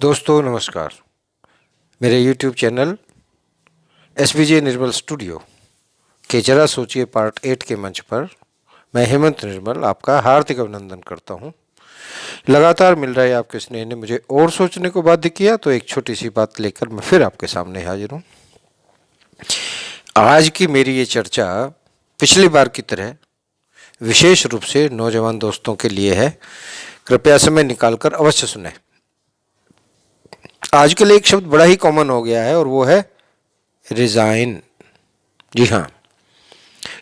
दोस्तों नमस्कार। मेरे YouTube चैनल SBJ निर्मल स्टूडियो के जरा सोचिए पार्ट 8 के मंच पर मैं हेमंत निर्मल आपका हार्दिक अभिनंदन करता हूं। लगातार मिल रहे आपके स्नेह ने मुझे और सोचने को बाध्य किया, तो एक छोटी सी बात लेकर मैं फिर आपके सामने हाजिर हूं। आज की मेरी ये चर्चा पिछली बार की तरह विशेष रूप से नौजवान दोस्तों के लिए है। कृपया समय निकालकर अवश्य सुने। आजकल एक शब्द बड़ा ही कॉमन हो गया है और वो है रिजाइन। जी हाँ,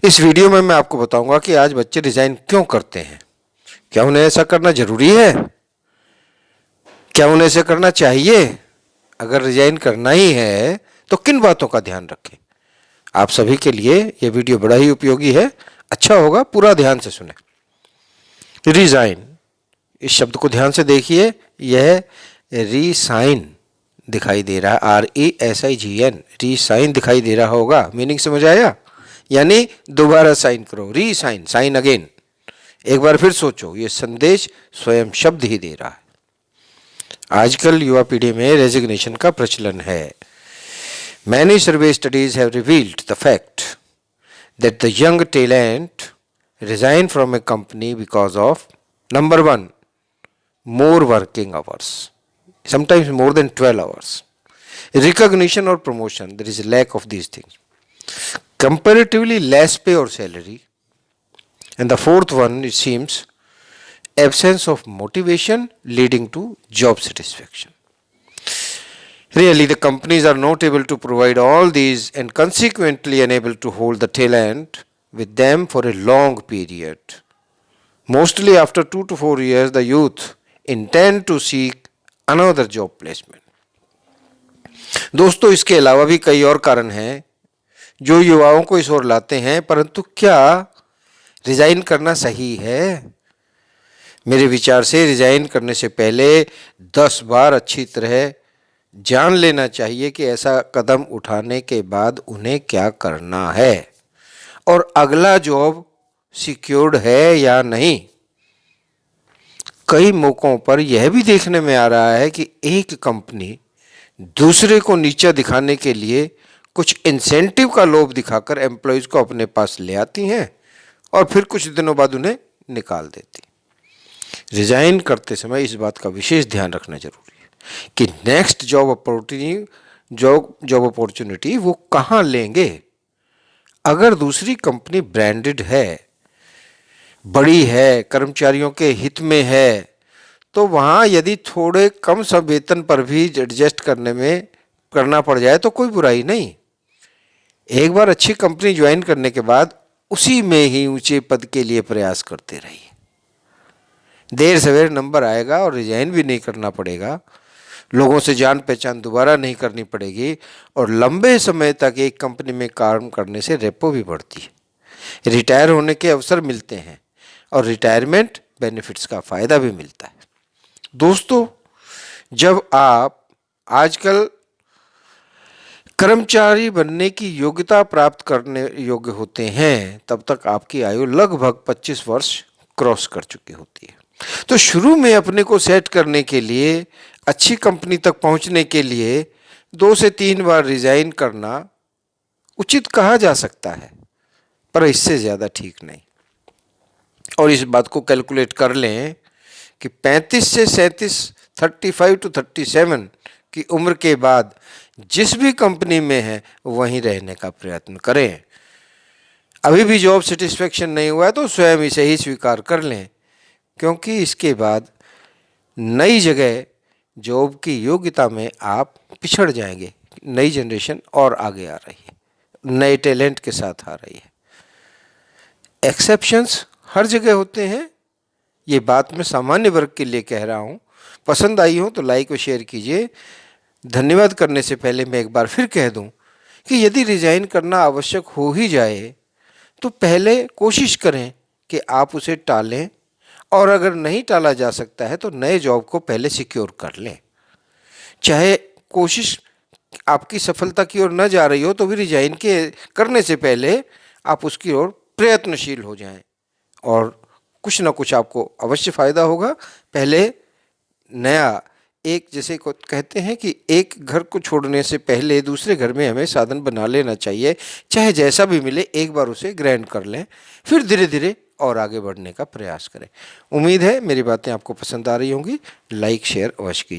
इस वीडियो में मैं आपको बताऊंगा कि आज बच्चे रिजाइन क्यों करते हैं, क्या उन्हें ऐसा करना जरूरी है, क्या उन्हें ऐसा करना चाहिए, अगर रिजाइन करना ही है तो किन बातों का ध्यान रखें। आप सभी के लिए यह वीडियो बड़ा ही उपयोगी है, अच्छा होगा, पूरा ध्यान से सुने। रिजाइन, इस शब्द को ध्यान से देखिए, यह रीसाइन दिखाई दे रहा है, RESIGN, रीसाइन दिखाई दे रहा होगा। मीनिंग समझ आया? यानी दोबारा साइन करो, रीसाइन, साइन अगेन। एक बार फिर सोचो, ये संदेश स्वयं शब्द ही दे रहा है। आजकल युवा पीढ़ी में रेजिग्नेशन का प्रचलन है। Many survey studies have revealed the fact that the young talent resign from a company because of number one, more working hours, sometimes more than 12 hours, recognition or promotion, there is a lack of these things, comparatively less pay or salary, and the fourth one, it seems, absence of motivation leading to job satisfaction. Really, the companies are not able to provide all these and consequently unable to hold the talent with them for a long period. Mostly after 2 to 4 years, the youth intend to seek another job placement. दोस्तों, इसके अलावा भी कई और कारण हैं जो युवाओं को इस ओर लाते हैं, परंतु क्या रिजाइन करना सही है? मेरे विचार से रिजाइन करने से पहले 10 बार अच्छी तरह जान लेना चाहिए कि ऐसा कदम उठाने के बाद उन्हें क्या करना है और अगला जॉब सिक्योर्ड है या नहीं। कई मौकों पर यह भी देखने में आ रहा है कि एक कंपनी दूसरे को नीचा दिखाने के लिए कुछ इंसेंटिव का लोभ दिखाकर एम्प्लॉयज को अपने पास ले आती हैं और फिर कुछ दिनों बाद उन्हें निकाल देती। रिजाइन करते समय इस बात का विशेष ध्यान रखना जरूरी है कि नेक्स्ट जॉब अपॉर्चुनिटी वो कहाँ लेंगे। अगर दूसरी कंपनी ब्रांडेड है, बड़ी है, कर्मचारियों के हित में है, तो वहाँ यदि थोड़े कम सब वेतन पर भी एडजस्ट करना पड़ जाए तो कोई बुराई नहीं। एक बार अच्छी कंपनी ज्वाइन करने के बाद उसी में ही ऊंचे पद के लिए प्रयास करते रहिए। देर सवेर नंबर आएगा और रिजाइन भी नहीं करना पड़ेगा, लोगों से जान पहचान दोबारा नहीं करनी पड़ेगी और लंबे समय तक एक कंपनी में काम करने से रेपो भी बढ़ती है, रिटायर होने के अवसर मिलते हैं और रिटायरमेंट बेनिफिट्स का फ़ायदा भी मिलता है। दोस्तों, जब आप आजकल कर्मचारी बनने की योग्यता प्राप्त करने योग्य होते हैं, तब तक आपकी आयु लगभग 25 वर्ष क्रॉस कर चुकी होती है। तो शुरू में अपने को सेट करने के लिए, अच्छी कंपनी तक पहुंचने के लिए 2 से 3 बार रिजाइन करना उचित कहा जा सकता है, पर इससे ज़्यादा ठीक नहीं। और इस बात को कैलकुलेट कर लें कि 35 से 37, 35 to 37 की उम्र के बाद जिस भी कंपनी में है वहीं रहने का प्रयत्न करें। अभी भी जॉब सेटिस्फेक्शन नहीं हुआ है तो स्वयं इसे ही स्वीकार कर लें, क्योंकि इसके बाद नई जगह जॉब की योग्यता में आप पिछड़ जाएंगे। नई जनरेशन और आगे आ रही है, नए टैलेंट के साथ आ रही है। एक्सेप्शंस हर जगह होते हैं, ये बात मैं सामान्य वर्ग के लिए कह रहा हूँ। पसंद आई हो तो लाइक और शेयर कीजिए। धन्यवाद करने से पहले मैं एक बार फिर कह दूं कि यदि रिजाइन करना आवश्यक हो ही जाए तो पहले कोशिश करें कि आप उसे टालें, और अगर नहीं टाला जा सकता है तो नए जॉब को पहले सिक्योर कर लें। चाहे कोशिश आपकी सफलता की ओर न जा रही हो तो भी रिजाइन करने से पहले आप उसकी ओर प्रयत्नशील हो जाएं और कुछ ना कुछ आपको अवश्य फ़ायदा होगा। पहले नया एक जैसे को कहते हैं कि एक घर को छोड़ने से पहले दूसरे घर में हमें साधन बना लेना चाहिए, चाहे जैसा भी मिले एक बार उसे ग्रैंड कर लें, फिर धीरे धीरे और आगे बढ़ने का प्रयास करें। उम्मीद है मेरी बातें आपको पसंद आ रही होंगी। लाइक शेयर अवश्य कीजिए।